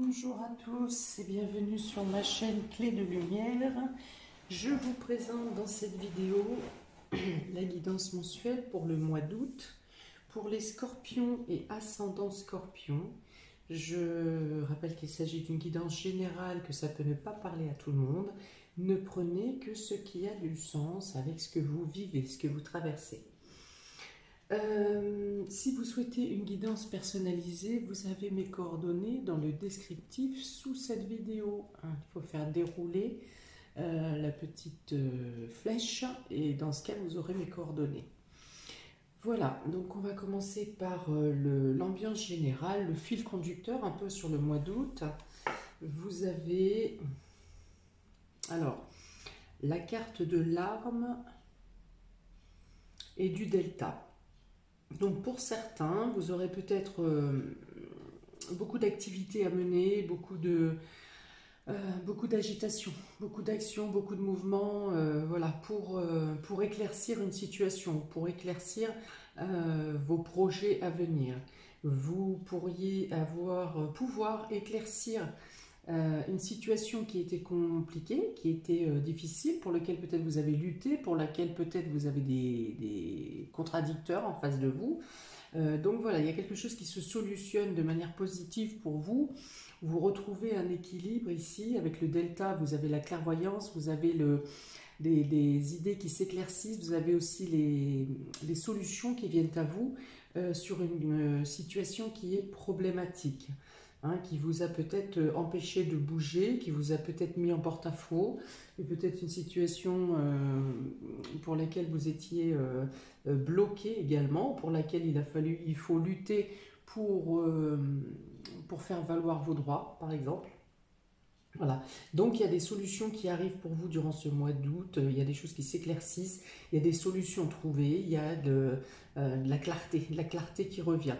Bonjour à tous et bienvenue sur ma chaîne Clé de Lumière. Je vous présente dans cette vidéo la guidance mensuelle pour le mois d'août pour les scorpions et ascendants scorpions. Je rappelle qu'il s'agit d'une guidance générale, que ça peut ne pas parler à tout le monde. Ne prenez que ce qui a du sens avec ce que vous vivez, ce que vous traversez. Si vous souhaitez une guidance personnalisée, vous avez mes coordonnées dans le descriptif sous cette vidéo. Il faut faire dérouler la petite flèche et dans ce cas, vous aurez mes coordonnées. Voilà, donc on va commencer par l'ambiance générale, le fil conducteur un peu sur le mois d'août. Vous avez alors la carte de l'arme et du delta. Donc pour certains, vous aurez peut-être beaucoup d'activités à mener, beaucoup d'agitation, beaucoup d'actions, beaucoup de mouvements, voilà, pour éclaircir une situation, pour éclaircir vos projets à venir. Vous pourriez pouvoir éclaircir une situation qui était compliquée, qui était difficile, pour laquelle peut-être vous avez lutté, pour laquelle peut-être vous avez des contradicteurs en face de vous. Donc voilà, il y a quelque chose qui se solutionne de manière positive pour vous. Vous retrouvez un équilibre ici. Avec le delta, vous avez la clairvoyance, vous avez des idées qui s'éclaircissent, vous avez aussi les solutions qui viennent à vous sur une situation qui est problématique. Qui vous a peut-être empêché de bouger, qui vous a peut-être mis en porte-à-faux, et peut-être une situation pour laquelle vous étiez bloqué également, pour laquelle il faut lutter pour faire valoir vos droits, par exemple. Voilà, donc il y a des solutions qui arrivent pour vous durant ce mois d'août, il y a des choses qui s'éclaircissent, il y a des solutions trouvées, il y a de la clarté qui revient.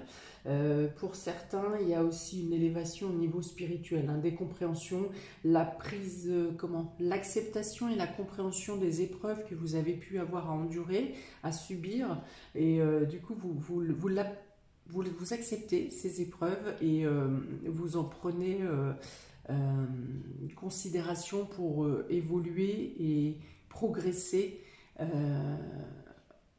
Pour certains, il y a aussi une élévation au niveau spirituel, des compréhensions, l'acceptation et la compréhension des épreuves que vous avez pu avoir à endurer, à subir, et du coup vous acceptez ces épreuves et vous en prenez considération pour évoluer et progresser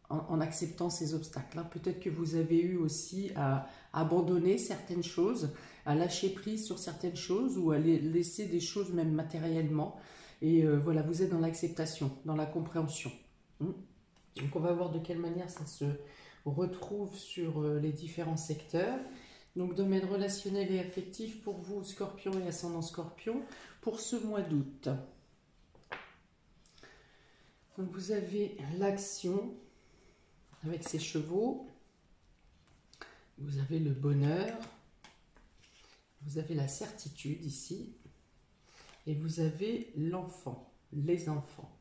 en acceptant ces obstacles. Peut-être que vous avez eu aussi à abandonner certaines choses, à lâcher prise sur certaines choses ou à laisser des choses même matériellement. Et voilà, vous êtes dans l'acceptation, dans la compréhension. Donc on va voir de quelle manière ça se retrouve sur les différents secteurs. Donc domaine relationnel et affectif pour vous, scorpion et ascendant scorpion, pour ce mois d'août. Donc vous avez l'action avec ses chevaux, vous avez le bonheur, vous avez la certitude ici, et vous avez l'enfant, les enfants.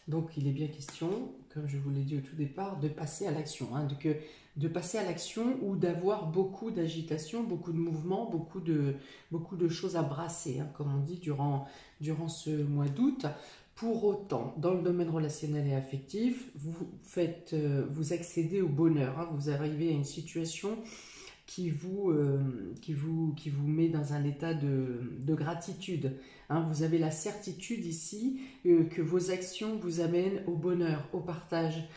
Donc il est bien question, comme je vous l'ai dit au tout départ, de passer à l'action, de passer à l'action ou d'avoir beaucoup d'agitation, beaucoup de mouvements, beaucoup de choses à brasser, comme on dit durant ce mois d'août. Pour autant, dans le domaine relationnel et affectif, vous accédez au bonheur, vous arrivez à une situation qui vous met dans un état de gratitude. Vous avez la certitude ici que vos actions vous amènent au bonheur, au partage,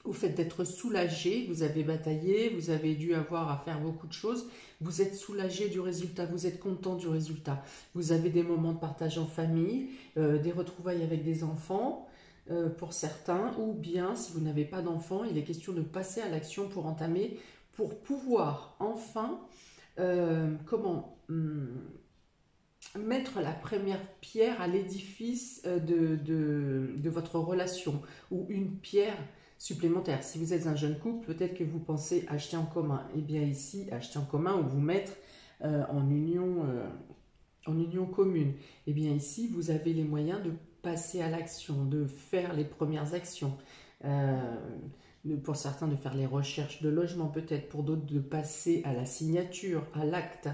au fait d'être soulagé. Vous avez bataillé, vous avez dû avoir à faire beaucoup de choses, vous êtes soulagé du résultat, vous êtes content du résultat. Vous avez des moments de partage en famille, des retrouvailles avec des enfants, pour certains, ou bien si vous n'avez pas d'enfants, il est question de passer à l'action pour pouvoir enfin mettre la première pierre à l'édifice de votre relation, ou une pierre supplémentaire. Si vous êtes un jeune couple, peut-être que vous pensez acheter en commun. Et bien ici, acheter en commun ou vous mettre en union commune. Et bien ici, vous avez les moyens de passer à l'action, de faire les premières actions. Pour certains, de faire les recherches de logement, peut-être pour d'autres, de passer à la signature, à l'acte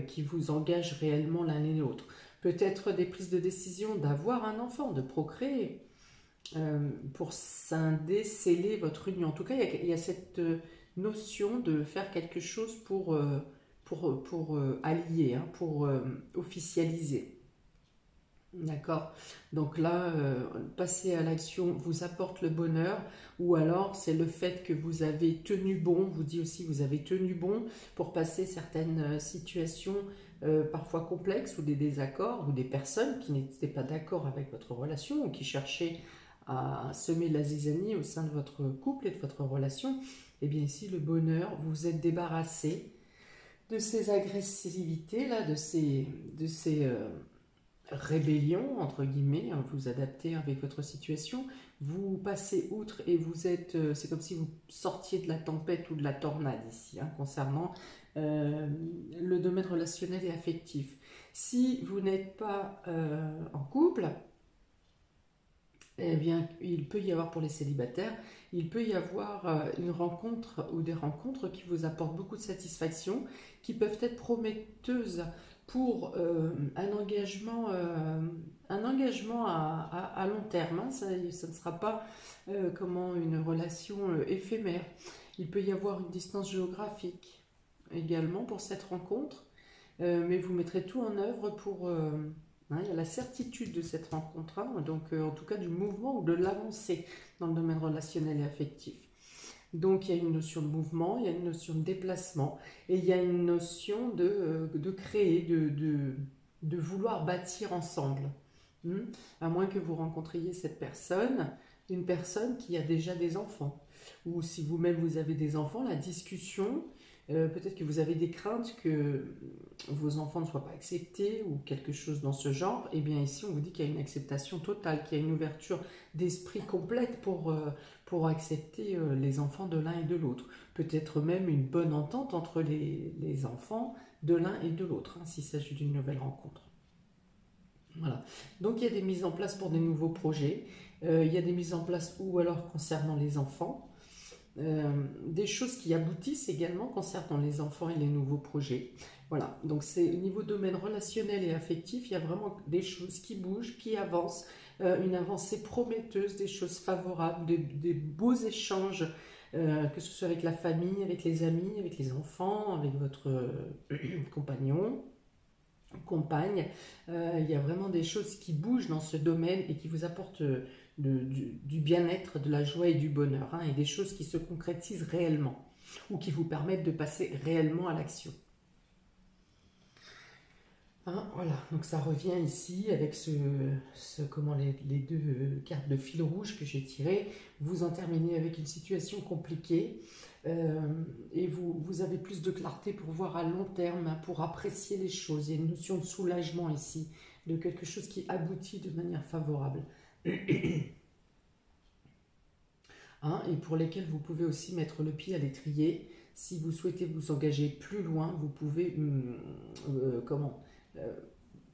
qui vous engage réellement l'un et l'autre. Peut-être des prises de décision d'avoir un enfant, de procréer, pour scinder, sceller votre union. En tout cas, il y a cette notion de faire quelque chose pour allier, hein, pour officialiser. D'accord. Donc là, passer à l'action vous apporte le bonheur, ou alors c'est le fait que vous avez tenu bon, vous dit aussi que vous avez tenu bon pour passer certaines situations parfois complexes ou des désaccords, ou des personnes qui n'étaient pas d'accord avec votre relation ou qui cherchaient à semer la zizanie au sein de votre couple et de votre relation. Et bien ici, le bonheur, vous vous êtes débarrassé de ces agressivités là, de ces rébellion, entre guillemets, hein, vous adaptez avec votre situation, vous passez outre et vous êtes, c'est comme si vous sortiez de la tempête ou de la tornade ici, hein, concernant le domaine relationnel et affectif. Si vous n'êtes pas en couple, eh bien, il peut y avoir pour les célibataires, il peut y avoir une rencontre ou des rencontres qui vous apportent beaucoup de satisfaction, qui peuvent être prometteuses pour un engagement à long terme, hein. Ça ne sera pas comment une relation éphémère. Il peut y avoir une distance géographique également pour cette rencontre, mais vous mettrez tout en œuvre pour... hein, il y a la certitude de cette rencontre, hein, donc en tout cas du mouvement ou de l'avancée dans le domaine relationnel et affectif. Donc il y a une notion de mouvement, il y a une notion de déplacement, et il y a une notion de créer, de vouloir bâtir ensemble. À moins que vous rencontriez cette personne, une personne qui a déjà des enfants. Ou si vous-même vous avez des enfants, la discussion, peut-être que vous avez des craintes que vos enfants ne soient pas acceptés ou quelque chose dans ce genre. Et bien ici on vous dit qu'il y a une acceptation totale, qu'il y a une ouverture d'esprit complète pour accepter les enfants de l'un et de l'autre. Peut-être même une bonne entente entre les enfants de l'un et de l'autre, hein, s'il s'agit d'une nouvelle rencontre. Voilà. Donc il y a des mises en place pour des nouveaux projets, il y a des mises en place ou alors concernant les enfants, des choses qui aboutissent également concernant les enfants et les nouveaux projets. Voilà, donc c'est au niveau domaine relationnel et affectif, il y a vraiment des choses qui bougent, qui avancent, une avancée prometteuse, des choses favorables, des beaux échanges, que ce soit avec la famille, avec les amis, avec les enfants, avec votre compagnon, compagne. Il y a vraiment des choses qui bougent dans ce domaine et qui vous apportent du bien-être, de la joie et du bonheur, hein, et des choses qui se concrétisent réellement ou qui vous permettent de passer réellement à l'action. Hein, voilà, donc ça revient ici avec comment les deux cartes de fil rouge que j'ai tirées. Vous en terminez avec une situation compliquée et vous avez plus de clarté pour voir à long terme, hein, pour apprécier les choses. Il y a une notion de soulagement ici, de quelque chose qui aboutit de manière favorable. Hein, et pour lesquels vous pouvez aussi mettre le pied à l'étrier. Si vous souhaitez vous engager plus loin, vous pouvez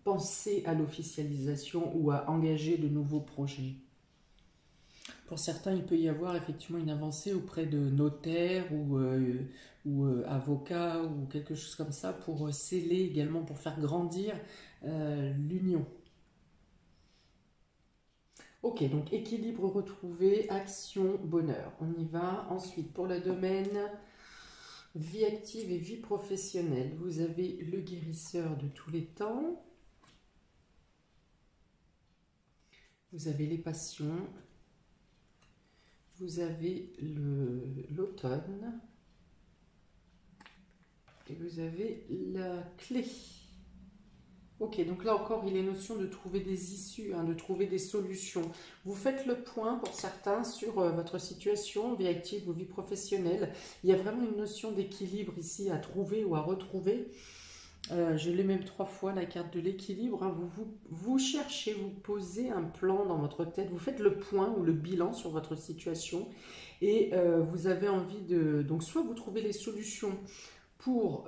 penser à l'officialisation ou à engager de nouveaux projets. Pour certains, il peut y avoir effectivement une avancée auprès de notaires ou avocats ou quelque chose comme ça pour sceller également, pour faire grandir l'union. Ok, donc équilibre retrouvé, action, bonheur. On y va. Ensuite, pour le domaine vie active et vie professionnelle, vous avez le guérisseur de tous les temps. Vous avez les passions. Vous avez l'automne. Et vous avez la clé. Ok, donc là encore, il est notion de trouver des issues, hein, de trouver des solutions. Vous faites le point pour certains sur votre situation, vie active ou vie professionnelle. Il y a vraiment une notion d'équilibre ici à trouver ou à retrouver. Je l'ai même 3 fois, la carte de l'équilibre. Hein. Vous cherchez, vous posez un plan dans votre tête, vous faites le point ou le bilan sur votre situation et vous avez envie de... Donc soit vous trouvez les solutions pour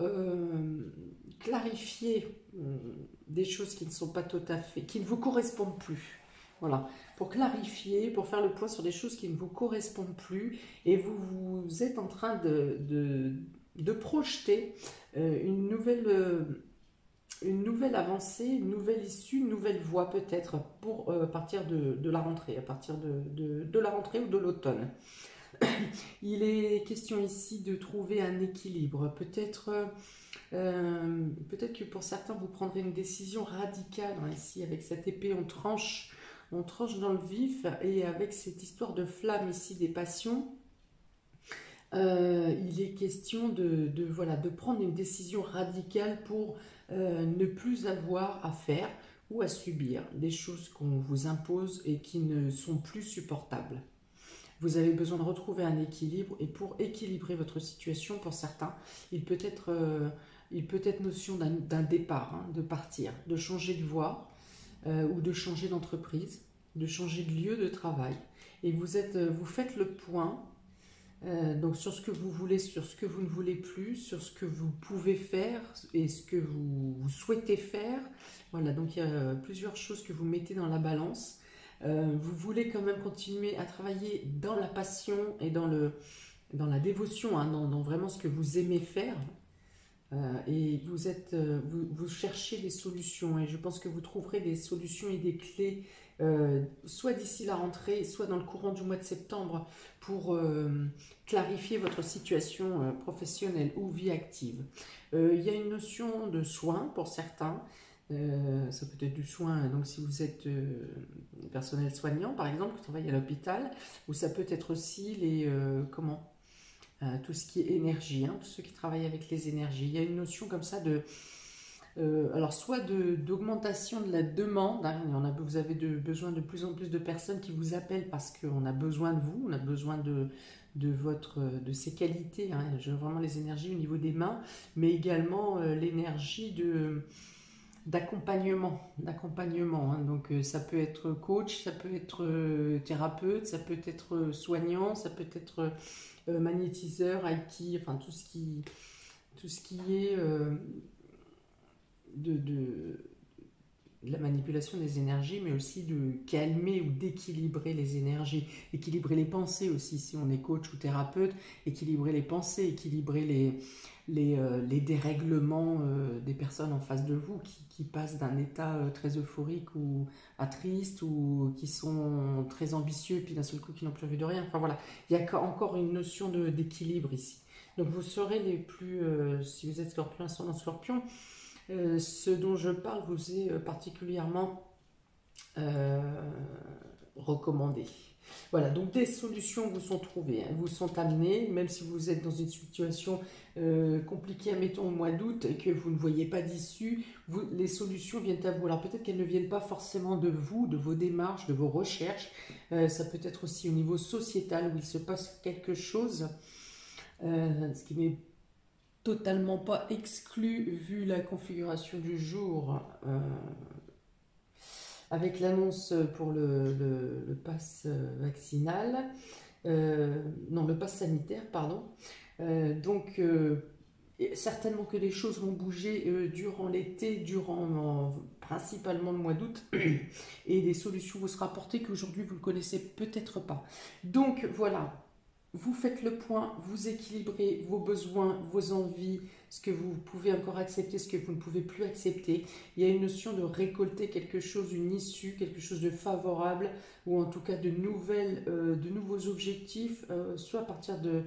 clarifier des choses qui ne sont pas tout à fait, qui ne vous correspondent plus. Voilà, pour clarifier, pour faire le point sur des choses qui ne vous correspondent plus et vous êtes en train de projeter une nouvelle avancée, une nouvelle issue, une nouvelle voie peut-être pour partir de la rentrée, à partir de la rentrée ou de l'automne. Il est question ici de trouver un équilibre. Peut-être que pour certains, vous prendrez une décision radicale, hein, ici, avec cette épée, on tranche dans le vif, et avec cette histoire de flamme ici des passions, il est question voilà, de prendre une décision radicale pour ne plus avoir à faire ou à subir des choses qu'on vous impose et qui ne sont plus supportables. Vous avez besoin de retrouver un équilibre, et pour équilibrer votre situation, pour certains, il peut être notion d'un départ, hein, de partir, de changer de voie ou de changer d'entreprise, de changer de lieu de travail. Et vous faites le point donc sur ce que vous voulez, sur ce que vous ne voulez plus, sur ce que vous pouvez faire et ce que vous souhaitez faire. Voilà, donc il y a plusieurs choses que vous mettez dans la balance. Vous voulez quand même continuer à travailler dans la passion et dans la dévotion, hein, dans vraiment ce que vous aimez faire. Et vous cherchez des solutions, et je pense que vous trouverez des solutions et des clés, soit d'ici la rentrée, soit dans le courant du mois de septembre, pour clarifier votre situation professionnelle ou vie active. Il y a une notion de soin pour certains. Ça peut être du soin, donc si vous êtes personnel soignant par exemple, qui travaille à l'hôpital, ou ça peut être aussi tout ce qui est énergie, hein, tous ceux qui travaillent avec les énergies. Il y a une notion comme ça alors soit d'augmentation de la demande, hein, vous avez besoin de plus en plus de personnes qui vous appellent parce qu'on a besoin de vous, on a besoin de ces qualités, hein, vraiment les énergies au niveau des mains, mais également l'énergie d'accompagnement, hein. Donc ça peut être coach, ça peut être thérapeute, ça peut être soignant, ça peut être magnétiseur, Reiki, enfin tout ce qui est de la manipulation des énergies, mais aussi de calmer ou d'équilibrer les énergies, équilibrer les pensées aussi, si on est coach ou thérapeute, équilibrer les pensées, équilibrer les dérèglements des personnes en face de vous qui passent d'un état très euphorique ou à triste, ou qui sont très ambitieux puis d'un seul coup qui n'ont plus envie de rien. Enfin voilà, il y a encore une notion d'équilibre ici. Donc vous serez si vous êtes scorpion, ascendant scorpion, ce dont je parle vous est particulièrement recommandé. Voilà, donc des solutions vous sont trouvées, hein, vous sont amenées, même si vous êtes dans une situation compliquée, admettons au mois d'août, et que vous ne voyez pas d'issue, les solutions viennent à vous. Alors peut-être qu'elles ne viennent pas forcément de vous, de vos démarches, de vos recherches, ça peut être aussi au niveau sociétal où il se passe quelque chose, ce qui n'est totalement pas exclu vu la configuration du jour, avec l'annonce pour le pass vaccinal, non, le pass sanitaire, pardon. Donc, certainement que les choses vont bouger durant l'été, principalement le mois d'août, et des solutions vous seront apportées qu'aujourd'hui vous ne connaissez peut-être pas. Donc, voilà. Vous faites le point, vous équilibrez vos besoins, vos envies, ce que vous pouvez encore accepter, ce que vous ne pouvez plus accepter. Il y a une notion de récolter quelque chose, une issue, quelque chose de favorable, ou en tout cas de nouveaux objectifs, soit à partir de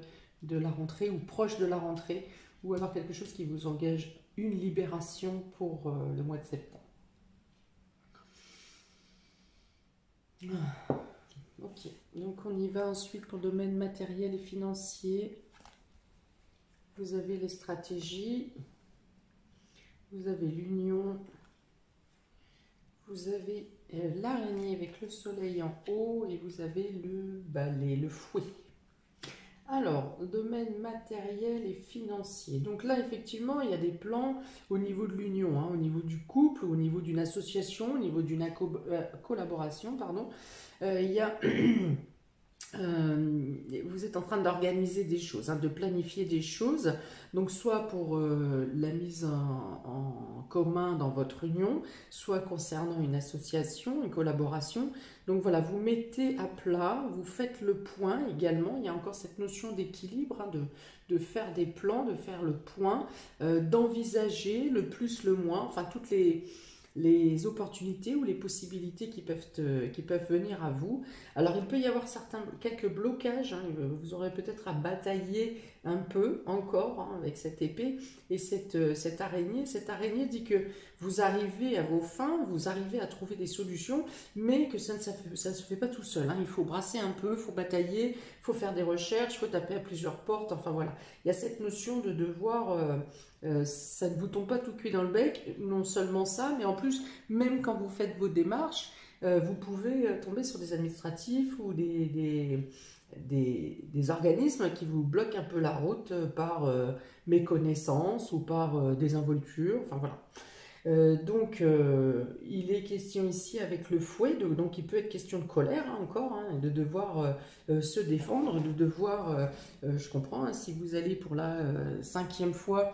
la rentrée ou proche de la rentrée, ou alors quelque chose qui vous engage une libération pour le mois de septembre. Ok, donc on y va ensuite pour le domaine matériel et financier. Vous avez les stratégies, vous avez l'union, vous avez l'araignée avec le soleil en haut, et vous avez le balai, le fouet. Alors, domaine matériel et financier. Donc là, effectivement, il y a des plans au niveau de l'union, hein, au niveau du couple, au niveau d'une association, au niveau d'une collaboration, pardon. Il y a... vous êtes en train d'organiser des choses, hein, de planifier des choses, donc soit pour la mise en commun dans votre union, soit concernant une association, une collaboration. Donc voilà, vous mettez à plat, vous faites le point également. Il y a encore cette notion d'équilibre, hein, de faire des plans, de faire le point, d'envisager le plus, le moins, enfin toutes les opportunités ou les possibilités qui peuvent venir à vous. Alors il peut y avoir quelques blocages, hein, vous aurez peut-être à batailler un peu encore hein, avec cette épée et cette araignée. Cette araignée dit que vous arrivez à vos fins, vous arrivez à trouver des solutions, mais que ça ne se fait pas tout seul. Hein. Il faut brasser un peu, il faut batailler, il faut faire des recherches, il faut taper à plusieurs portes, enfin voilà. Il y a cette notion de devoir... ça ne vous tombe pas tout cuit dans le bec, non seulement ça, mais en plus, même quand vous faites vos démarches, vous pouvez tomber sur des administratifs ou des organismes qui vous bloquent un peu la route par méconnaissance ou par désinvolture, enfin voilà. Il est question ici avec le fouet, donc il peut être question de colère hein, encore, hein, de devoir se défendre, de devoir, je comprends, hein, si vous allez pour la 5e fois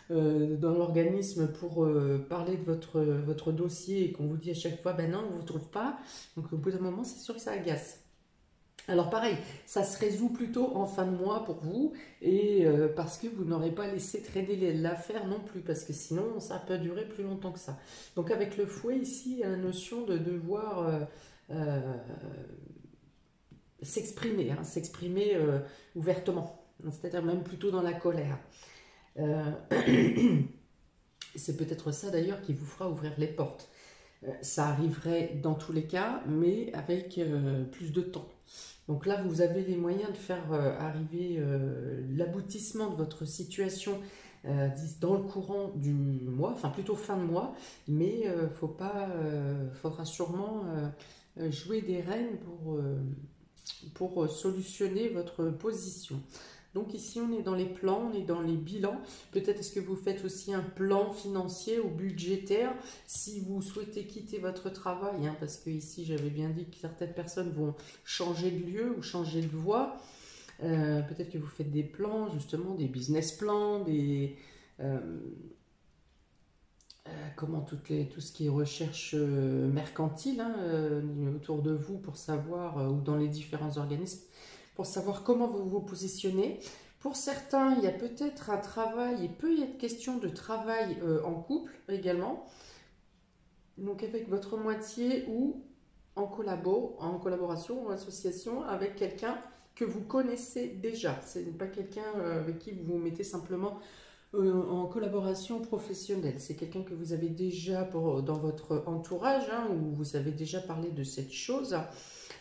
dans l'organisme pour parler de votre dossier et qu'on vous dit à chaque fois, ben non, on ne vous trouve pas. Donc au bout d'un moment, c'est sûr que ça agace. Alors pareil, ça se résout plutôt en fin de mois pour vous et parce que vous n'aurez pas laissé traîner l'affaire non plus parce que sinon ça peut durer plus longtemps que ça. Donc avec le fouet ici, il y a la notion de devoir s'exprimer, hein, s'exprimer ouvertement, c'est-à-dire même plutôt dans la colère. C'est peut-être ça d'ailleurs qui vous fera ouvrir les portes. Ça arriverait dans tous les cas, mais avec plus de temps. Donc là, vous avez les moyens de faire arriver l'aboutissement de votre situation dans le courant du mois, enfin plutôt fin de mois, mais faudra sûrement jouer des rênes pour solutionner votre position. Donc ici, on est dans les plans, on est dans les bilans. Peut-être est-ce que vous faites aussi un plan financier ou budgétaire si vous souhaitez quitter votre travail, hein, parce que ici, j'avais bien dit que certaines personnes vont changer de lieu ou changer de voie. Peut-être que vous faites des plans, justement, des business plans, tout ce qui est recherche mercantile hein, autour de vous pour savoir, ou dans les différents organismes, pour savoir comment vous vous positionnez. Pour certains, il y a peut-être un travail, il peut y être question de travail en couple également, donc avec votre moitié ou en collaboration ou en association avec quelqu'un que vous connaissez déjà. Ce n'est pas quelqu'un avec qui vous vous mettez simplement en collaboration professionnelle. C'est quelqu'un que vous avez déjà dans votre entourage, hein, où vous avez déjà parlé de cette chose.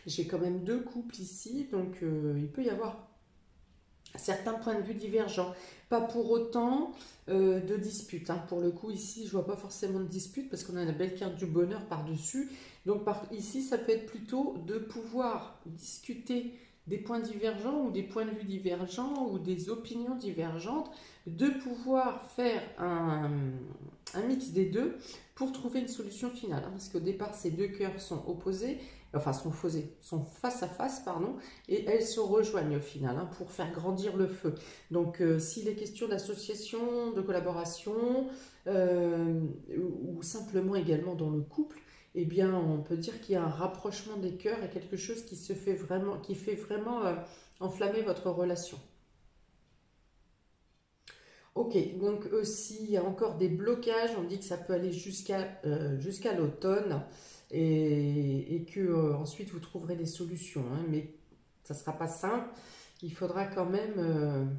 J'ai quand même 2 couples ici, donc il peut y avoir certains points de vue divergents. Pas pour autant de dispute. Hein. Pour le coup, ici, je vois pas forcément de dispute parce qu'on a la belle carte du bonheur par-dessus. Donc ici, ça peut être plutôt de pouvoir discuter des points divergents ou des points de vue divergents ou des opinions divergentes, de pouvoir faire un mix des deux pour trouver une solution finale. Hein, parce qu'au départ, ces 2 cœurs sont opposés, enfin sont face à face, pardon, et elles se rejoignent au final hein, pour faire grandir le feu. Donc s'il est question d'association, de collaboration, ou simplement également dans le couple, eh bien on peut dire qu'il y a un rapprochement des cœurs et quelque chose qui fait vraiment enflammer votre relation. Ok, donc aussi il y a encore des blocages, on dit que ça peut aller jusqu'à l'automne et que ensuite vous trouverez des solutions, hein, mais ça ne sera pas simple, il faudra quand même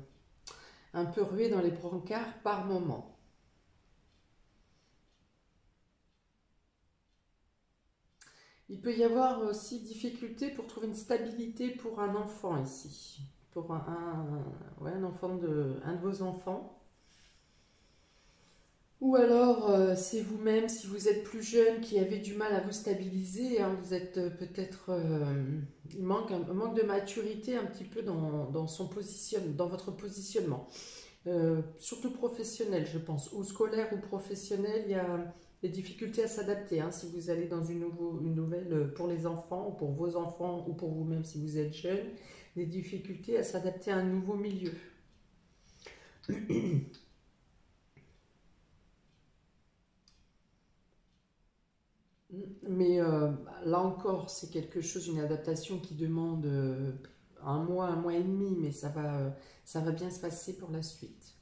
un peu ruer dans les brancards par moment. Il peut y avoir aussi difficulté pour trouver une stabilité pour un enfant ici, pour un enfant un de vos enfants. Ou alors, c'est vous-même, si vous êtes plus jeune, qui avez du mal à vous stabiliser, hein, vous êtes peut-être... il manque un manque de maturité un petit peu dans dans votre positionnement. Surtout professionnel, je pense, ou scolaire ou professionnel, il y a des difficultés à s'adapter. Hein, si vous allez dans une nouvelle pour les enfants, ou pour vos enfants, ou pour vous-même si vous êtes jeune, des difficultés à s'adapter à un nouveau milieu. Mais là encore, c'est quelque chose, une adaptation qui demande un mois et demi, mais ça va bien se passer pour la suite.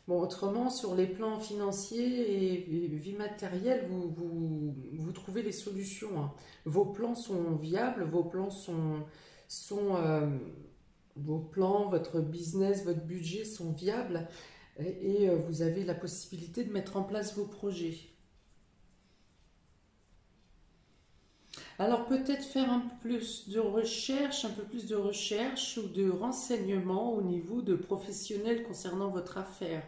Bon, autrement, sur les plans financiers et vie matérielle, vous trouvez les solutions, hein. Vos plans sont viables, sont, vos plans, votre business, votre budget sont viables et vous avez la possibilité de mettre en place vos projets. Alors peut-être faire un peu plus de recherche ou de renseignements au niveau de professionnels concernant votre affaire,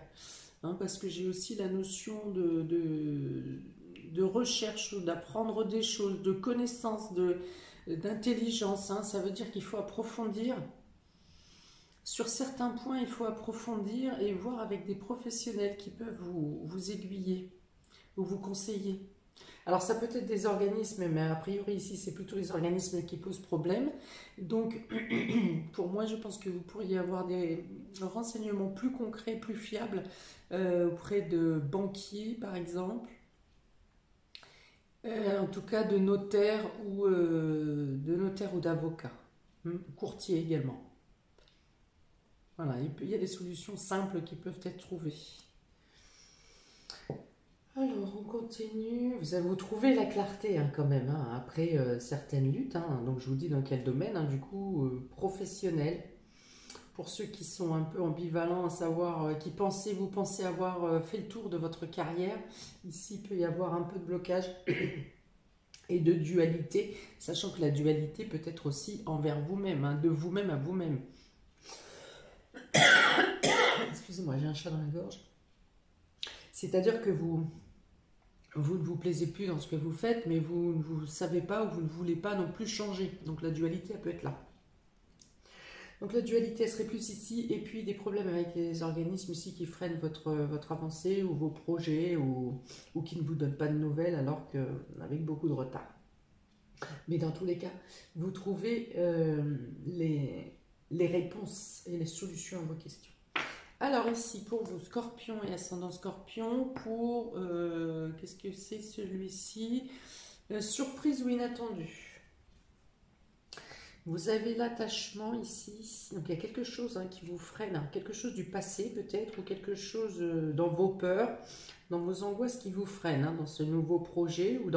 hein, parce que j'ai aussi la notion de recherche ou d'apprendre des choses, de connaissance, d'intelligence, hein. Ça veut dire qu'il faut approfondir. Sur certains points, il faut approfondir et voir avec des professionnels qui peuvent vous aiguiller ou vous conseiller. Alors ça peut être des organismes, mais a priori ici c'est plutôt les organismes qui posent problème. Donc pour moi je pense que vous pourriez avoir des renseignements plus concrets, plus fiables auprès de banquiers par exemple, en tout cas de notaires ou d'avocats, courtiers également. Voilà, il y a des solutions simples qui peuvent être trouvées. Alors, on continue. Vous trouvez la clarté hein, quand même, hein, après certaines luttes, hein. Donc, je vous dis dans quel domaine, hein, du coup, professionnel. Pour ceux qui sont un peu ambivalents, à savoir, vous pensez avoir fait le tour de votre carrière, ici, il peut y avoir un peu de blocage et de dualité, sachant que la dualité peut être aussi envers vous-même, hein, de vous-même à vous-même. Excusez-moi, j'ai un chat dans la gorge. C'est-à-dire que vous ne vous plaisez plus dans ce que vous faites, mais vous ne savez pas ou vous ne voulez pas non plus changer. Donc la dualité, elle peut être là. Donc la dualité, elle serait plus ici, et puis des problèmes avec les organismes ici qui freinent votre avancée ou vos projets ou qui ne vous donnent pas de nouvelles alors qu'avec beaucoup de retard. Mais dans tous les cas, vous trouvez les réponses et les solutions à vos questions. Alors ici, pour vous, Scorpion et ascendant Scorpion, pour, qu'est-ce que c'est celui-ci? Surprise ou inattendu. Vous avez l'attachement ici, donc il y a quelque chose hein, qui vous freine, hein, quelque chose du passé peut-être, ou quelque chose dans vos peurs, dans vos angoisses qui vous freinent hein, dans ce nouveau projet, ou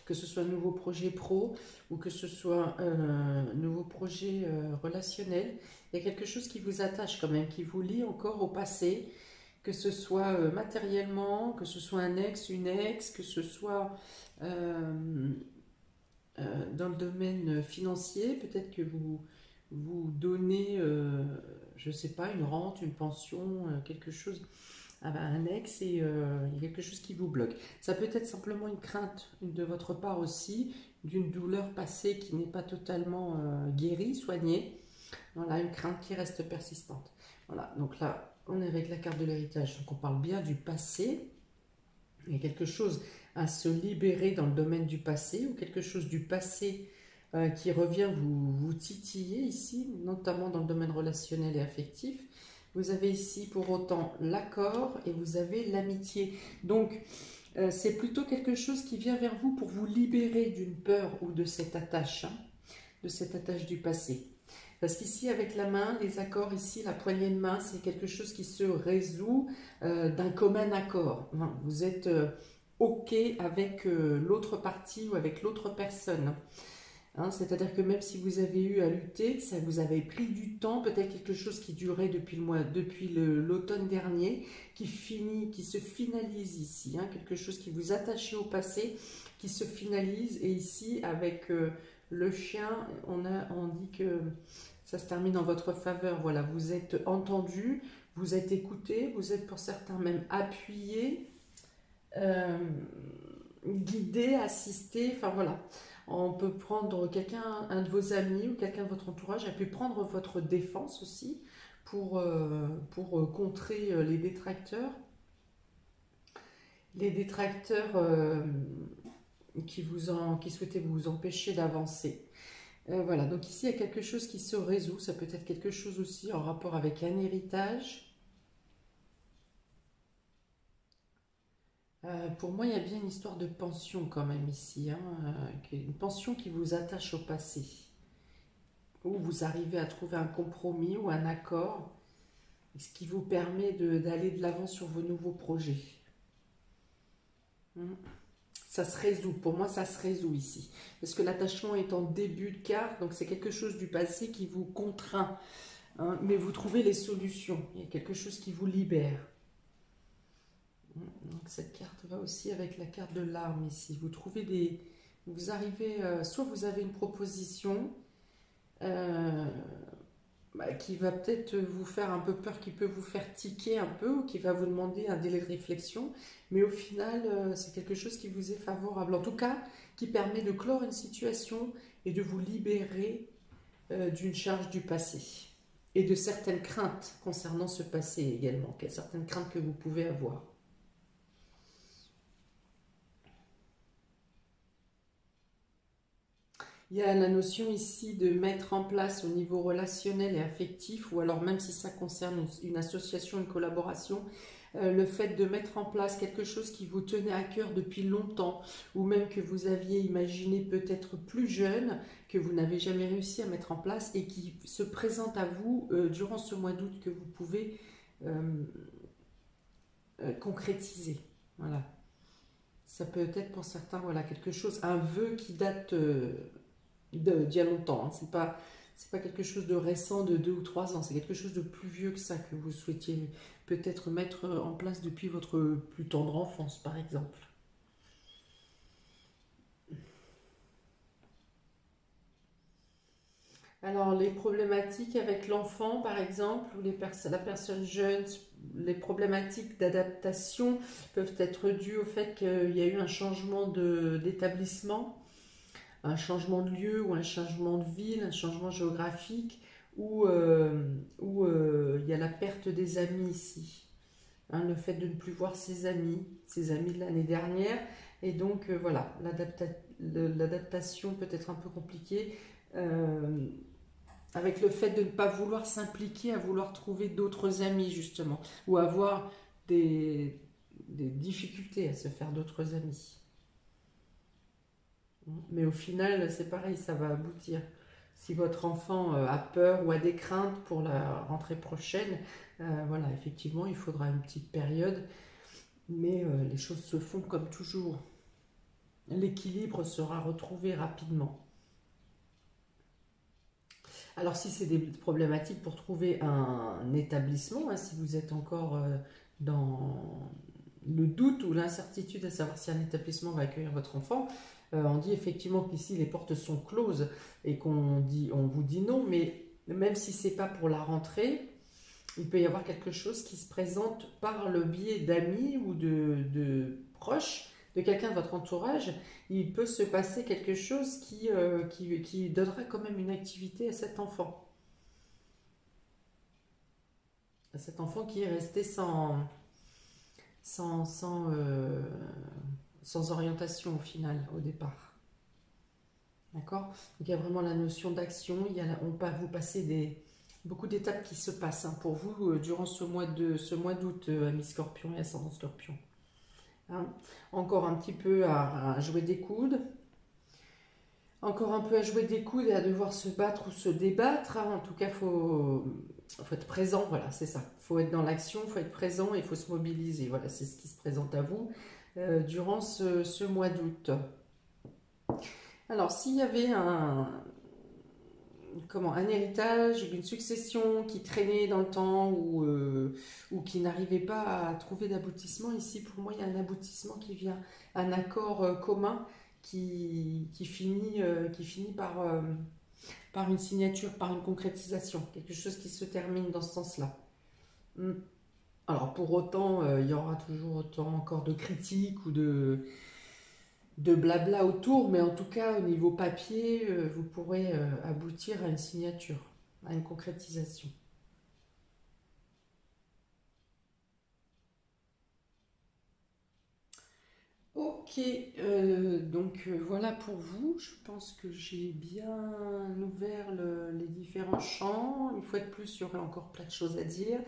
que ce soit un nouveau projet pro, ou que ce soit un nouveau projet relationnel. Il y a quelque chose qui vous attache quand même, qui vous lie encore au passé, que ce soit matériellement, que ce soit un ex, une ex, que ce soit dans le domaine financier, peut-être que vous donnez, je ne sais pas, une rente, une pension, quelque chose à un ex et il y a quelque chose qui vous bloque. Ça peut être simplement une crainte de votre part aussi, d'une douleur passée qui n'est pas totalement guérie, soignée. Voilà, une crainte qui reste persistante. Voilà, donc là, on est avec la carte de l'héritage, donc on parle bien du passé. Il y a quelque chose à se libérer dans le domaine du passé ou quelque chose du passé qui revient vous titiller ici, notamment dans le domaine relationnel et affectif. Vous avez ici pour autant l'accord et vous avez l'amitié. Donc, c'est plutôt quelque chose qui vient vers vous pour vous libérer d'une peur ou de cette attache, hein, de cette attache du passé. Parce qu'ici, avec la main, les accords, ici, la poignée de main, c'est quelque chose qui se résout d'un commun accord. Vous êtes OK avec l'autre partie ou avec l'autre personne. Hein, c'est-à-dire que même si vous avez eu à lutter, ça vous avait pris du temps, peut-être quelque chose qui durait depuis l'automne dernier, qui se finalise ici. Hein, quelque chose qui vous attachait au passé, qui se finalise. Et ici, avec le chien, on dit que ça se termine en votre faveur. Voilà, vous êtes entendu, vous êtes écouté, vous êtes pour certains même appuyé, guidé, assisté. Enfin voilà, on peut prendre quelqu'un, un de vos amis ou quelqu'un de votre entourage a pu prendre votre défense aussi pour contrer les détracteurs. Les détracteurs qui souhaitaient vous empêcher d'avancer. Voilà, donc ici il y a quelque chose qui se résout, ça peut être quelque chose aussi en rapport avec un héritage. Pour moi, il y a bien une histoire de pension quand même ici, hein, une pension qui vous attache au passé, où vous arrivez à trouver un compromis ou un accord ce qui vous permet d'aller de l'avant sur vos nouveaux projets. Ça se résout, pour moi ça se résout ici. Parce que l'attachement est en début de carte, donc c'est quelque chose du passé qui vous contraint. Hein, mais vous trouvez les solutions, il y a quelque chose qui vous libère. Donc cette carte va aussi avec la carte de l'arme ici. Vous trouvez des... Vous arrivez... soit vous avez une proposition qui va peut-être vous faire un peu peur, qui peut vous faire tiquer un peu, ou qui va vous demander un délai de réflexion. Mais au final, c'est quelque chose qui vous est favorable. En tout cas, qui permet de clore une situation et de vous libérer d'une charge du passé. Et de certaines craintes concernant ce passé également. Certaines craintes que vous pouvez avoir. Il y a la notion ici de mettre en place au niveau relationnel et affectif, ou alors même si ça concerne une association, une collaboration, le fait de mettre en place quelque chose qui vous tenait à cœur depuis longtemps, ou même que vous aviez imaginé peut-être plus jeune, que vous n'avez jamais réussi à mettre en place, et qui se présente à vous durant ce mois d'août, que vous pouvez concrétiser. Voilà. Ça peut être pour certains, voilà, quelque chose, un vœu qui date... d'il y a longtemps, hein. C'est pas quelque chose de récent de 2 ou 3 ans, c'est quelque chose de plus vieux que ça que vous souhaitiez peut-être mettre en place depuis votre plus tendre enfance, par exemple. Alors, les problématiques avec l'enfant, par exemple, ou la personne jeune, les problématiques d'adaptation peuvent être dues au fait qu'il y a eu un changement d'établissement, un changement de lieu ou un changement de ville, un changement géographique, où il y a la perte des amis ici. Hein, le fait de ne plus voir ses amis de l'année dernière. Et donc voilà, l'adaptation peut être un peu compliquée avec le fait de ne pas vouloir s'impliquer, à vouloir trouver d'autres amis justement, ou avoir des difficultés à se faire d'autres amis. Mais au final, c'est pareil, ça va aboutir. Si votre enfant a peur ou a des craintes pour la rentrée prochaine, voilà, effectivement, il faudra une petite période, mais les choses se font comme toujours. L'équilibre sera retrouvé rapidement. Alors, si c'est des problématiques pour trouver un établissement, hein, si vous êtes encore dans le doute ou l'incertitude à savoir si un établissement va accueillir votre enfant, on dit effectivement qu'ici les portes sont closes et on vous dit non, mais même si c'est pas pour la rentrée, il peut y avoir quelque chose qui se présente par le biais d'amis ou de proches, de quelqu'un de votre entourage. Il peut se passer quelque chose qui donnera quand même une activité à cet enfant. À cet enfant qui est resté sans, sans, euh, sans orientation au final, au départ. D'accord? Donc il y a vraiment la notion d'action, vous passez beaucoup d'étapes qui se passent hein, pour vous durant ce mois d'août, amis Scorpion et ascendant Scorpion. Hein? Encore un petit peu à jouer des coudes. Encore un peu à jouer des coudes et à devoir se battre ou se débattre. Hein. En tout cas, faut être présent, voilà, c'est ça. Il faut être dans l'action, il faut être présent et il faut se mobiliser. Voilà, c'est ce qui se présente à vous durant ce mois d'août. Alors, s'il y avait un héritage, une succession qui traînait dans le temps ou qui n'arrivait pas à trouver d'aboutissement, ici, pour moi, il y a un aboutissement qui vient, un accord commun qui finit par une signature, par une concrétisation, quelque chose qui se termine dans ce sens-là. Alors pour autant, il y aura toujours autant encore de critiques ou de blabla autour, mais en tout cas au niveau papier, vous pourrez aboutir à une signature, à une concrétisation. Ok, donc voilà pour vous. Je pense que j'ai bien ouvert les différents champs. Une fois de plus, il y aurait encore plein de choses à dire.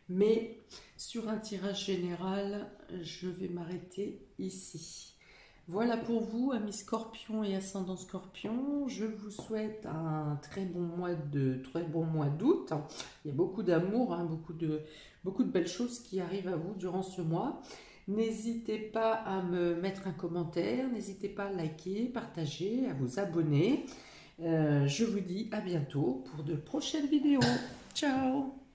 Mais sur un tirage général, je vais m'arrêter ici. Voilà pour vous, amis Scorpion et ascendant Scorpion. Je vous souhaite un très bon mois d'août. Il y a beaucoup d'amour, hein, beaucoup de belles choses qui arrivent à vous durant ce mois. N'hésitez pas à me mettre un commentaire, n'hésitez pas à liker, partager, à vous abonner. Je vous dis à bientôt pour de prochaines vidéos. Ciao!